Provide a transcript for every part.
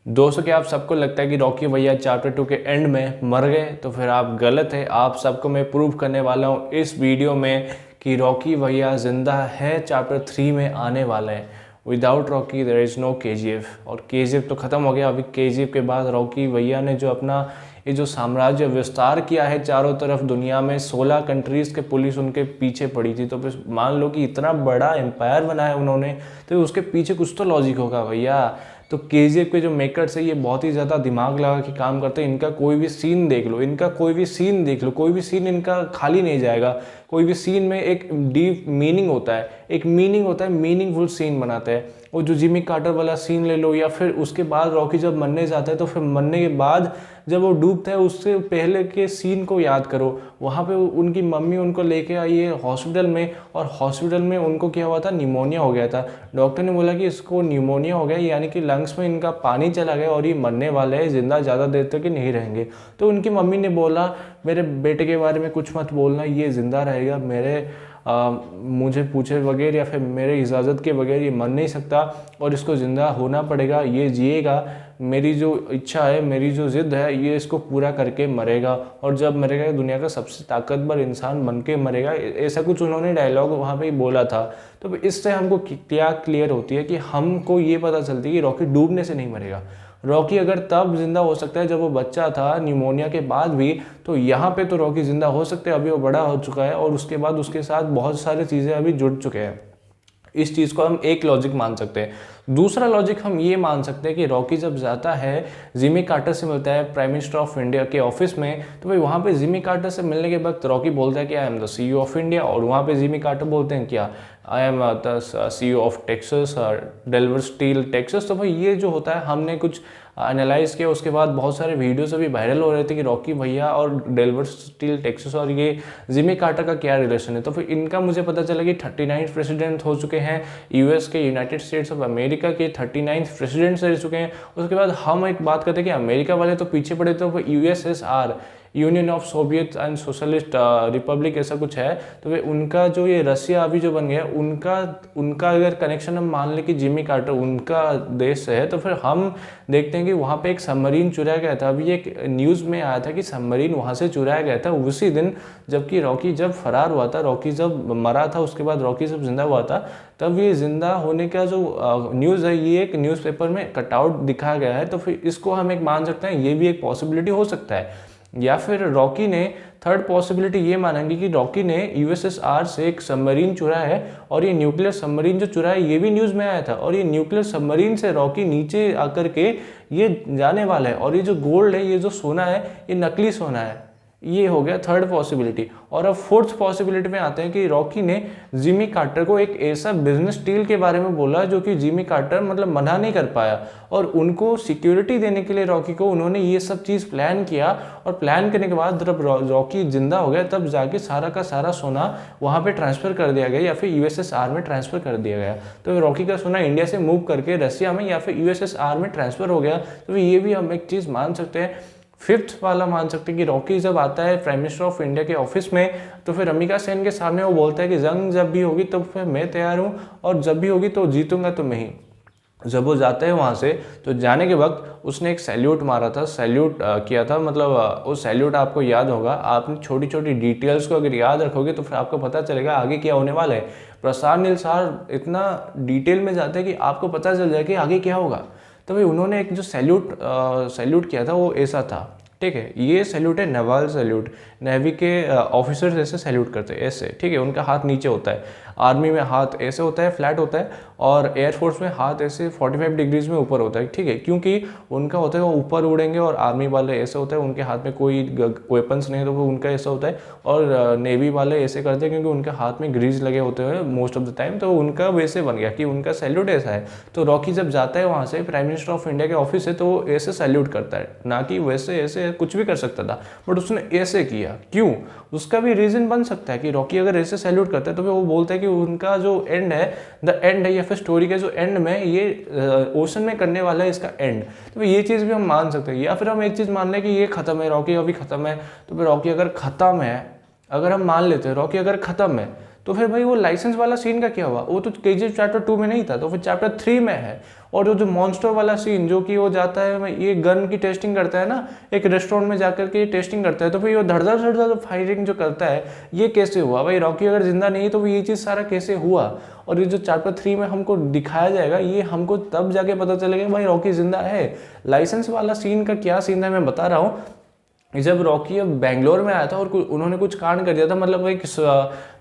दोस्तों, क्या आप सबको लगता है कि रॉकी भैया चैप्टर 2 के एंड में मर गए? तो फिर आप गलत है। आप सबको मैं प्रूव करने वाला हूँ इस वीडियो में कि रॉकी भैया जिंदा है, चैप्टर 3 में आने वाले हैं। Without Rocky there is no KGF, और केजीएफ तो ख़त्म हो गया। अभी केजीएफ के बाद रॉकी भैया ने जो अपना ये जो साम्राज्य विस्तार किया है चारों तरफ दुनिया में, 16 कंट्रीज़ के पुलिस उनके पीछे पड़ी थी। तो फिर मान लो कि इतना बड़ा एम्पायर बनाया उन्होंने, तो उसके पीछे कुछ तो लॉजिक होगा भैया। तो केजीएफ के जो मेकर्स है ये बहुत ही ज़्यादा दिमाग लगा के काम करते हैं। इनका कोई भी सीन देख लो, कोई भी सीन इनका खाली नहीं जाएगा। कोई भी सीन में एक डीप मीनिंग होता है, मीनिंगफुल सीन बनाते हैं। और जो जिमी कार्टर वाला सीन ले लो, या फिर उसके बाद रॉकी जब मरने जाता है, तो फिर मरने के बाद जब वो डूबता है उससे पहले के सीन को याद करो। वहाँ पे उनकी मम्मी उनको लेके आई है हॉस्पिटल में, और हॉस्पिटल में उनको क्या हुआ था, निमोनिया हो गया था। डॉक्टर ने बोला कि इसको निमोनिया हो गया, यानी कि लंग्स में इनका पानी चला गया और ये मरने वाले हैं, जिंदा ज़्यादा देर तक नहीं रहेंगे। तो उनकी मम्मी ने बोला, मेरे बेटे के बारे में कुछ मत बोलना, ये जिंदा रहेगा, मुझे पूछे बगैर या फिर मेरे इजाज़त के बगैर ये मर नहीं सकता, और इसको ज़िंदा होना पड़ेगा, ये जिएगा। मेरी जो इच्छा है, मेरी जो ज़िद है, ये इसको पूरा करके मरेगा, और जब मरेगा दुनिया का सबसे ताकतवर इंसान बन के मरेगा। ऐसा कुछ उन्होंने डायलॉग वहाँ पे बोला था। तो इससे हमको क्या क्लियर होती है कि हमको ये पता चलती है कि रॉकी डूबने से नहीं मरेगा। रॉकी अगर तब जिंदा हो सकता है जब वो बच्चा था, निमोनिया के बाद भी, तो यहाँ पे तो रॉकी जिंदा हो सकते हैं। अभी वो बड़ा हो चुका है और उसके बाद उसके साथ बहुत सारी चीज़ें अभी जुड़ चुके हैं। इस चीज़ को हम एक लॉजिक मान सकते हैं। दूसरा लॉजिक हम ये मान सकते हैं कि रॉकी जब जाता है, जिमी कार्टर से मिलता है प्राइम मिनिस्टर ऑफ इंडिया के ऑफिस में, तो भाई वहाँ पे जिमी कार्टर से मिलने के वक्त रॉकी बोलता है कि I am the CEO of India, और वहाँ पे जिमी कार्टर बोलते हैं क्या, I am the CEO of Texas, डेल्वर स्टील टेक्सास। तो भाई ये जो होता है, हमने कुछ एनालाइज किया, उसके बाद बहुत सारे वीडियोस अभी वायरल हो रहे थे कि रॉकी भैया और डेल्वर स्टील टेक्सास और ये जिमी कार्टर का क्या रिलेशन है। तो फिर इनका मुझे पता चला कि 39 प्रेसिडेंट हो चुके हैं यूएस के, यूनाइटेड स्टेट्स ऑफ अमेरिका के 39 प्रेसिडेंट्स रह चुके हैं। उसके बाद हम एक बात करते हैं कि अमेरिका वाले तो पीछे पड़े, तो USSR, union of Soviet and socialist Republic, ऐसा कुछ है। तो वे उनका जो ये रसिया अभी जो बन गया, उनका अगर कनेक्शन हम मान लें कि जिमी कार्टर उनका देश से है, तो फिर हम देखते हैं कि वहाँ पे एक सबमरीन चुराया गया था। अभी एक न्यूज़ में आया था कि सबमरीन वहाँ से चुराया गया था उसी दिन, जबकि रॉकी जब फरार हुआ था, रॉकी जब मरा था, उसके बाद रॉकी जब जिंदा हुआ था, तब ये जिंदा होने का जो न्यूज़ है ये एक न्यूज़पेपर में कटआउट दिखाया गया है। तो फिर इसको हम एक मान सकते हैं, ये भी एक पॉसिबिलिटी हो सकता है। या फिर रॉकी ने, थर्ड पॉसिबिलिटी ये मानेंगे कि रॉकी ने USSR से एक सबमरीन चुराया है, और ये न्यूक्लियर सबमरीन जो चुराया है ये भी न्यूज़ में आया था, और ये न्यूक्लियर सबमरीन से रॉकी नीचे आकर के ये जाने वाला है, और ये जो गोल्ड है, ये जो सोना है, ये नकली सोना है। ये हो गया थर्ड पॉसिबिलिटी। और अब फोर्थ पॉसिबिलिटी में आते हैं कि रॉकी ने जिमी कार्टर को एक ऐसा बिजनेस डील के बारे में बोला जो कि जिमी कार्टर मतलब मना नहीं कर पाया, और उनको सिक्योरिटी देने के लिए रॉकी को उन्होंने ये सब चीज़ प्लान किया। और प्लान करने के बाद जब रॉकी जिंदा हो गया, तब जाके सारा का सारा सोना वहाँ पे ट्रांसफ़र कर दिया गया, या फिर USSR में ट्रांसफ़र कर दिया गया। तो रॉकी का सोना इंडिया से मूव करके रसिया में या फिर USSR में ट्रांसफ़र हो गया। तो ये भी हम एक चीज़ मान सकते हैं। फिफ्थ वाला मान सकते हैं कि रॉकी जब आता है प्राइम मिनिस्टर ऑफ इंडिया के ऑफिस में, तो फिर अमिका सेन के सामने वो बोलता है कि जंग जब भी होगी तो फिर मैं तैयार हूँ, और जब भी होगी तो जीतूंगा तो मैं ही। जब वो जाता है वहाँ से, तो जाने के वक्त उसने एक सैल्यूट मारा था, सैल्यूट किया था, मतलब वो सैल्यूट आपको याद होगा। आपने छोटी छोटी डिटेल्स को अगर याद रखोगे तो फिर आपको पता चलेगा आगे क्या होने वाला है। प्रसाद नील सर इतना डिटेल में जाते हैं कि आपको पता चल जाए कि आगे क्या होगा। तो भाई उन्होंने एक जो सैल्यूट किया था वो ऐसा था, ठीक है। ये सैल्यूट है नवाल सैल्यूट, नेवी के ऑफिसर्स ऐसे सैल्यूट करते हैं, ऐसे, ठीक है। उनका हाथ नीचे होता है, आर्मी में हाथ ऐसे होता है, फ्लैट होता है, और एयरफोर्स में हाथ ऐसे 45 डिग्रीज में ऊपर होता है, ठीक है। क्योंकि उनका होता है वो ऊपर उड़ेंगे, और आर्मी वाले ऐसे होता है, उनके हाथ में कोई वेपन्स नहीं है, तो वो उनका ऐसा होता है। और नेवी वाले ऐसे करते हैं क्योंकि उनके हाथ में ग्रीज लगे होते हैं मोस्ट ऑफ द टाइम, तो उनका वैसे बन गया कि उनका सैल्यूट ऐसा है। तो रॉकी जब जाता है वहाँ से, प्राइम मिनिस्टर ऑफ इंडिया के ऑफिस से, तो वो ऐसे सैल्यूट करता है, ना कि वैसे ऐसे कुछ भी कर सकता था, बट उसने ऐसे किया। क्यों? उसका भी रीजन बन सकता है कि रॉकी अगर ऐसे सैल्यूट करता है, तो वो बोलता है कि उनका जो एंड है, द एंड है, या फिर स्टोरी के जो एंड में ये ओशन में करने वाला है इसका एंड। तो ये चीज़ भी हम मान सकते हैं। या फिर हम एक चीज़ मान लें कि ये खत्म है, रॉकी अभी खत्म है। तो फिर रॉकी अगर खत्म है, अगर हम मान लेते हैं रॉकी अगर खत्म है, तो फिर भाई वो लाइसेंस वाला सीन का क्या हुआ? वो तो केजीएफ चैप्टर 2 में नहीं था, तो फिर चैप्टर 3 में है। और जो मॉन्स्टर वाला सीन जो कि वो जाता है, ये गन की टेस्टिंग करता है ना, एक रेस्टोरेंट में जाकर के टेस्टिंग करता है, तो फिर वो धड़धड़ धड़धड़ फायरिंग जो करता है, ये कैसे हुआ भाई? रॉकी अगर जिंदा नहीं तो ये चीज़ सारा कैसे हुआ? और ये जो चैप्टर 3 में हमको दिखाया जाएगा, ये हमको तब जाके पता चलेगा भाई रॉकी जिंदा है। लाइसेंस वाला सीन का क्या सीन था मैं बता रहा हूँ। जब रॉकी अब बेंगलोर में आया था और उन्होंने कुछ कांड कर दिया था, मतलब एक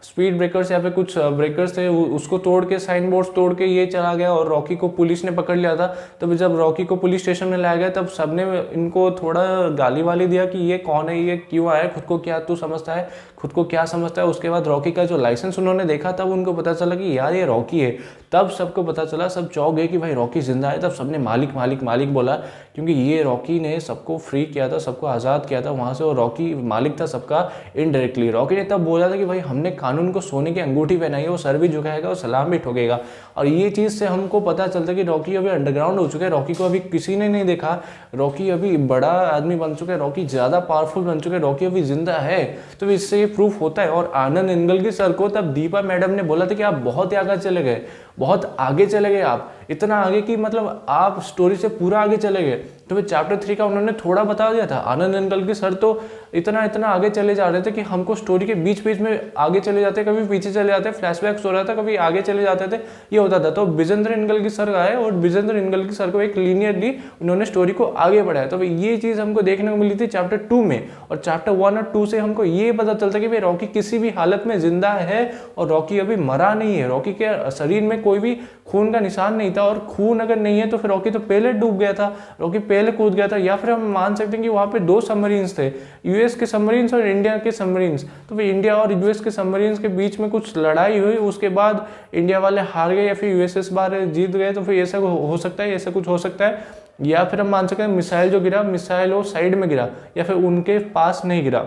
स्पीड ब्रेकर्स या फिर कुछ ब्रेकर्स थे, उसको तोड़ के, साइन बोर्ड्स तोड़ के ये चला गया और रॉकी को पुलिस ने पकड़ लिया था। तब जब रॉकी को पुलिस स्टेशन में लाया गया तब सबने इनको थोड़ा गाली वाली दिया कि ये कौन है, ये क्यों आया, खुद को क्या तू समझता है, खुद को क्या समझता है। उसके बाद रॉकी का जो लाइसेंस उन्होंने देखा तब उनको पता चला कि यार ये रॉकी है। तब सबको पता चला, सब चौंक गए कि भाई रॉकी जिंदा है। तब सबने मालिक मालिक मालिक बोला, क्योंकि ये रॉकी ने सबको फ्री किया था, सबको आज़ाद किया था वहाँ से, और रॉकी मालिक था सबका इनडायरेक्टली। रॉकी ने तब बोला था कि भाई हमने कानून को सोने की अंगूठी पहनाई है, वो सर भी झुकाएगा और सलाम भी ठोकेगा। और ये चीज़ से हमको पता चलता है कि रॉकी अभी अंडरग्राउंड हो चुका है, रॉकी को अभी किसी ने नहीं देखा, रॉकी अभी बड़ा आदमी बन चुका है, रॉकी ज़्यादा पावरफुल बन चुका है, रॉकी अभी जिंदा है। तो इससे ये प्रूफ होता है। और आनंद निंगलगी सर को तब दीपा मैडम ने बोला था कि आप बहुत ही आगे चले गए, बहुत आगे चले गए, आप इतना आगे कि मतलब आप स्टोरी से पूरा आगे चले गए। तो फिर चैप्टर 3 का उन्होंने थोड़ा बता दिया था। आनंद निंगलगी सर तो इतना इतना आगे चले जा रहे थे कि हमको स्टोरी के बीच बीच में आगे चले जाते, कभी पीछे चले जाते, फ्लैशबैक्स हो रहा था, कभी आगे चले जाते थे, ये होता था। तो विजेंद्र निंगलगी सर आए और विजेंद्र निंगलगी सर को एक लीनियरली उन्होंने स्टोरी को आगे बढ़ाया। तो ये चीज़ हमको देखने को मिली थी चैप्टर 2 में। और चैप्टर 1 और 2 से हमको ये पता चलता कि भाई रॉकी किसी भी हालत में जिंदा है और रॉकी अभी मरा नहीं है। रॉकी के शरीर में कोई भी खून का निशान नहीं था, और खून अगर नहीं है तो फिर रॉकी तो पहले डूब गया था, रॉकी पहले कूद गया था। या फिर हम मान सकते हैं कि वहाँ पे 2 सबमरीन्स थे, यूएस के सबमरीन्स और इंडिया के सबमरीन्स। तो फिर इंडिया और यूएस के सबमरीन्स के बीच में कुछ लड़ाई हुई, उसके बाद इंडिया वाले हार गए या फिर यूएस इस बार जीत गए। तो फिर ऐसा हो सकता है, ऐसा कुछ हो सकता है। या फिर हम मान सकते हैं मिसाइल जो गिरा, मिसाइल वो साइड में गिरा या फिर उनके पास नहीं गिरा,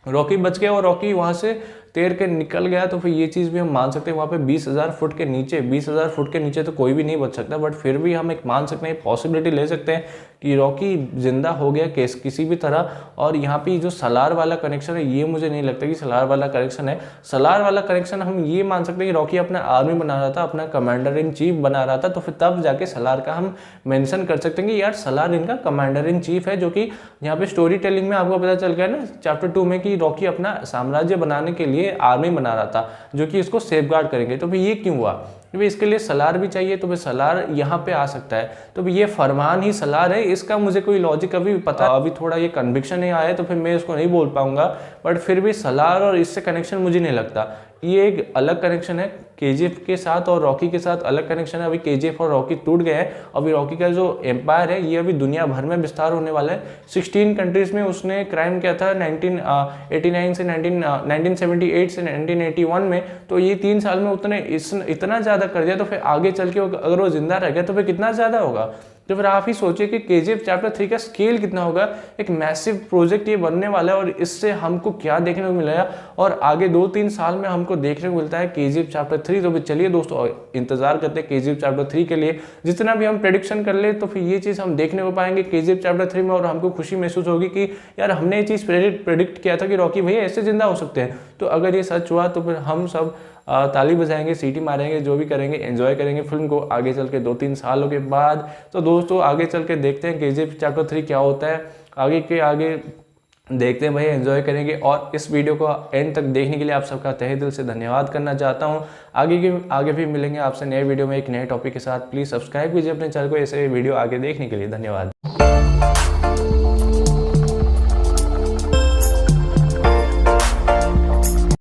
रॉकी बच गया और रॉकी वहाँ से तैर के निकल गया। तो फिर ये चीज़ भी हम मान सकते हैं, वहाँ पे 20,000 फुट के नीचे, 20,000 फुट के नीचे तो कोई भी नहीं बच सकता, बट फिर भी हम एक मान सकते हैं, पॉसिबिलिटी ले सकते हैं कि रॉकी जिंदा हो गया किसी भी तरह। और यहाँ पे जो सलार वाला कनेक्शन है, ये मुझे नहीं लगता कि सलार वाला कनेक्शन है। सलार वाला कनेक्शन हम ये मान सकते हैं कि रॉकी अपना आर्मी बना रहा था, अपना कमांडर इन चीफ बना रहा था, तो फिर तब जाके सलार का हम मेंशन कर सकते हैं कि यार सलार इनका कमांडर इन चीफ है, जो कि यहाँ पे स्टोरी टेलिंग में आपको पता चल गया ना चैप्टर 2 में कि रॉकी अपना साम्राज्य बनाने के लिए आर्मी बना रहा था, जो कि इसको सेफगार्ड करेंगे। तो फिर ये क्यों हुआ? तो भाई इसके लिए सलार भी चाहिए, तो भाई सलार यहाँ पे आ सकता है। तो भाई ये फरमान ही सलार है, इसका मुझे कोई लॉजिक अभी पता, अभी थोड़ा ये कन्विक्शन नहीं आया है, तो फिर मैं इसको नहीं बोल पाऊंगा। बट फिर भी सलार और इससे कनेक्शन मुझे नहीं लगता। ये एक अलग कनेक्शन है केजीएफ के साथ, और रॉकी के साथ अलग कनेक्शन है। अभी केजीएफ और रॉकी टूट गए हैं। अभी रॉकी का जो एम्पायर है ये अभी दुनिया भर में विस्तार होने वाला है। 16 कंट्रीज में उसने क्राइम किया था 1978 से 1981 में। तो ये 3 साल में इतना ज़्यादा कर दिया, तो फिर आगे चल के अगर वो जिंदा रह गया तो फिर कितना ज़्यादा होगा। तो फिर आप ही सोचिए कि केजीएफ चैप्टर 3 का स्केल कितना होगा। एक मैसिव प्रोजेक्ट ये बनने वाला है, और इससे हमको क्या देखने को मिलेगा, और आगे 2-3 साल में हमको देखने को मिलता है केजीएफ चैप्टर 3। तो फिर चलिए दोस्तों, इंतजार करते हैं केजीएफ चैप्टर 3 के लिए। जितना भी हम प्रेडिक्शन कर ले तो फिर ये चीज़ हम देखने को पाएंगे केजीएफ चैप्टर 3 में, और हमको खुशी महसूस होगी कि यार हमने ये चीज़ प्रेडिक्ट किया था कि रॉकी भैया ऐसे जिंदा हो सकते हैं। तो अगर ये सच हुआ तो फिर हम सब ताली बजाएंगे, सीटी मारेंगे, जो भी करेंगे, एंजॉय करेंगे फिल्म को आगे चल के 2-3 सालों के बाद। तो दोस्तों आगे चल के देखते हैं केजीएफ चैप्टर 3 क्या होता है, आगे देखते हैं भाई, एंजॉय करेंगे। और इस वीडियो को एंड तक देखने के लिए आप सबका तहे दिल से धन्यवाद करना चाहता हूँ। आगे भी मिलेंगे आपसे नए वीडियो में एक नए टॉपिक के साथ। प्लीज़ सब्सक्राइब कीजिए अपने चैनल को ऐसे वीडियो आगे देखने के लिए। धन्यवाद।